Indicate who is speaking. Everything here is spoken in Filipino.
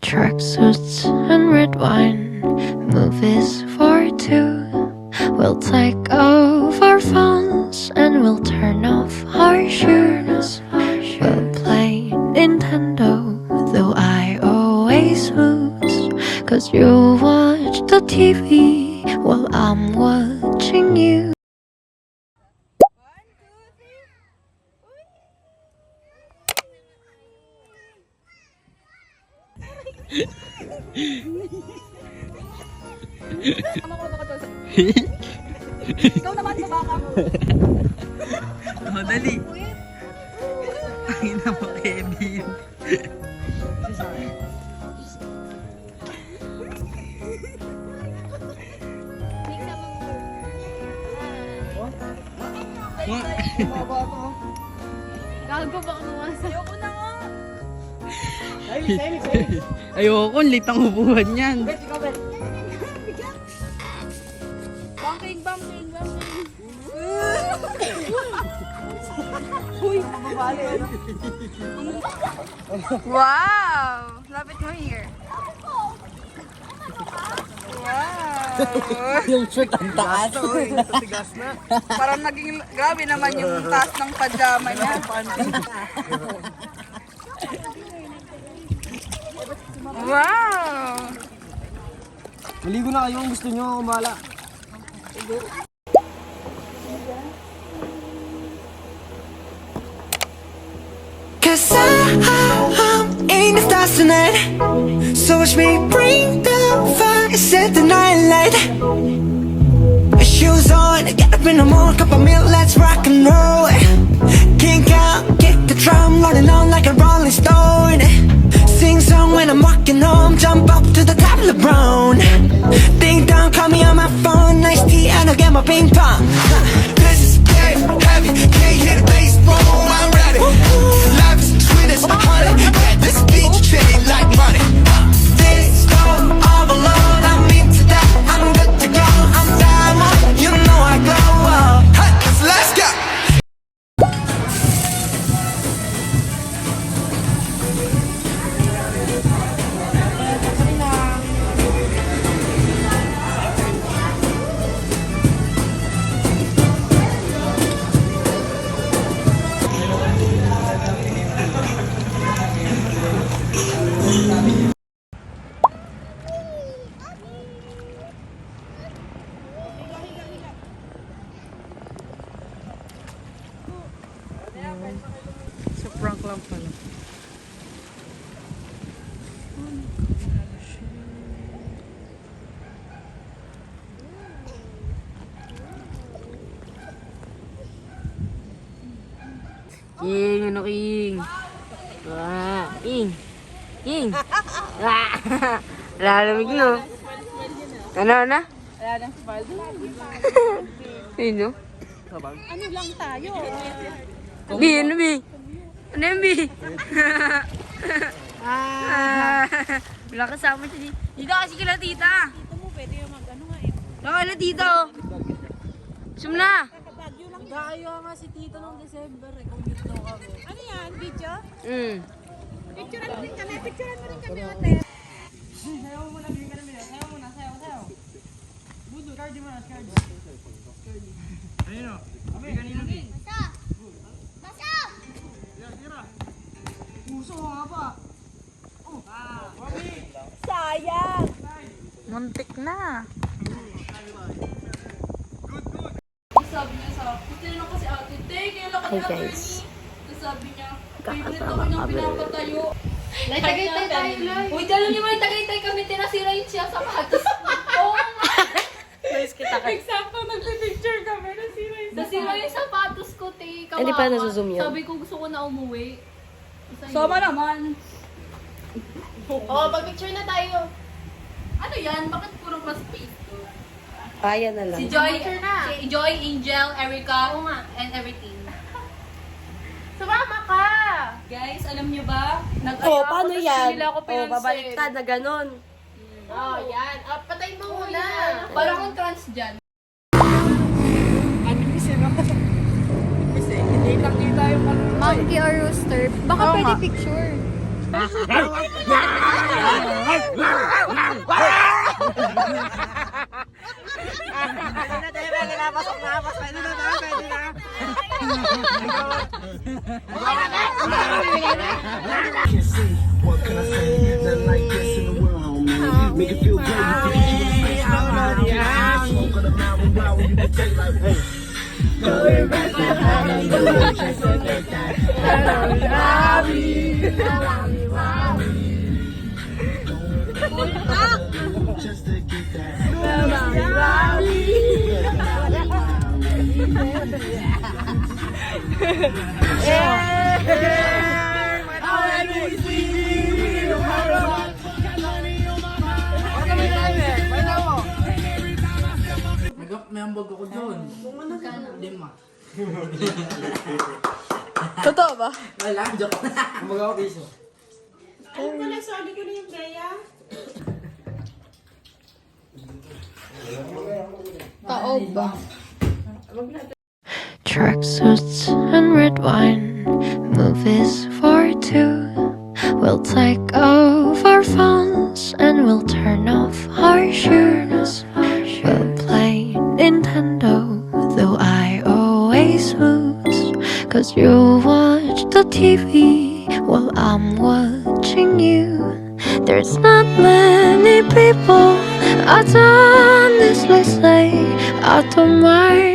Speaker 1: tracksuits and red wine, movies for two. We'll take off our phones and we'll turn off our shoes. We'll play Nintendo, though I always lose. 'Cause you watch the TV while I'm watching you.
Speaker 2: Ikaw naman sa baka mo.
Speaker 3: Oh, dali. Ang ina mo, Kevin.
Speaker 2: Gago baka mawasa. Ayoko na nga.
Speaker 3: Ayoko, late ang upuan yan.
Speaker 2: Bet, ikaw bet. Banking. Uy, mababali. Wow! Lapit mo here. Wow!
Speaker 3: Yung shirt ang taas.
Speaker 4: Tigas na.
Speaker 2: Parang naging, grabe naman yung taas ng pajama niya. Wow!
Speaker 4: Maligo na kayo kung gusto nyo kumala.
Speaker 5: Cause I'm in the stars tonight. So watch me bring the fire, set the night light. Shoes on, get up in the morning, cup of milk, let's rock and roll. Kink out, kick the drum, rolling on like a rolling stone. Sing song when I'm walking home, jump up to the top of the brown. Ding dong, call me on my phone, nice tea, and I'll get my ping pong. This is dead heavy, can't hit the bass, boom, I'm ready. Life is sweet as honey, yeah, this beat chain like money. This go all alone, I'm into that, I'm good to go, I'm diamond, you know I glow up. Hey, let's go.
Speaker 3: So, prank lang pala. King, ano King? King. Lalamig no. Ano na?
Speaker 2: Wala nang spaldo.
Speaker 3: Sino?
Speaker 2: Ano lang tayo?
Speaker 3: B, ano B? Ano yung B? Wala kasama siya. Dito kasi kila tita.
Speaker 2: Dito mo pwede yung mag-ano nga eh.
Speaker 3: Nakala tita oh. Sum na.
Speaker 2: Bagyo lang. Nag-aayaw nga si Tito noong December eh. Kung dito kami. Ano yan? Video? Picturean mo rin kami. Picturean mo rin kami ate. Sayaw mo na. Bigyan ka namin. Sayaw mo na. Sayaw. Budo. Cardi mo na. Cardi.
Speaker 4: Ayun o. Bigyan nyo din.
Speaker 2: Basa!
Speaker 4: Tira. Puso nga ba?
Speaker 2: Sayang! Muntik na. Sabi niya sa akin, tinanong kasi ate, kailan ka
Speaker 1: Hi guys.
Speaker 2: Sabi niya, favorite
Speaker 1: Kakasama
Speaker 2: ako niyang
Speaker 1: kami.
Speaker 2: pinapatayo. Tagaytay tayo lang. Uy, dala niyo may tagaytay kami, tinasira yun siya sa sapatos. Oo nga.
Speaker 1: Nice kita ka.
Speaker 2: Eksakto, nagpipicture kami, nasira yung sapatos ko, te. Kawawa.
Speaker 1: Hindi pa nasuzoom yun.
Speaker 2: Sabi ko gusto ko na umuwi. Sama naman. Pag-picture na tayo. Ano yan? Bakit puro pa space to?
Speaker 1: Kaya na lang.
Speaker 2: Si Joy, Angel, Erica, and everything. Sumama ka! Guys, alam niyo ba?
Speaker 1: Oh, paano yan?
Speaker 2: Nila ako
Speaker 1: Oh, babaliktad na ganon.
Speaker 2: Oh, yan. Patay mo muna. Parang kung trans dyan.
Speaker 6: Monkey or rooster? Baka pwede picture.
Speaker 2: Pwede na, pasok na. Pwede na.
Speaker 5: What can I say? Nothing like this in the world, homie. Make it feel good. You can get you a face like that. Smoke on the mountain, wow, you can take like, hey. Just to get that.
Speaker 6: May ambag ako doon. 5.
Speaker 3: Totoo ba?
Speaker 6: Wala, joke na.
Speaker 4: Kumbaga ako piso.
Speaker 2: Ayun ko na, sorry ko na yung Bea.
Speaker 3: Taob ba?
Speaker 1: Tracksuits and red wine, movies for two. We'll take off our phones and we'll turn off our shoes. We'll play Nintendo, though I always lose. Cause you watch the TV while I'm watching you. There's not many people I'd honestly say I don't mind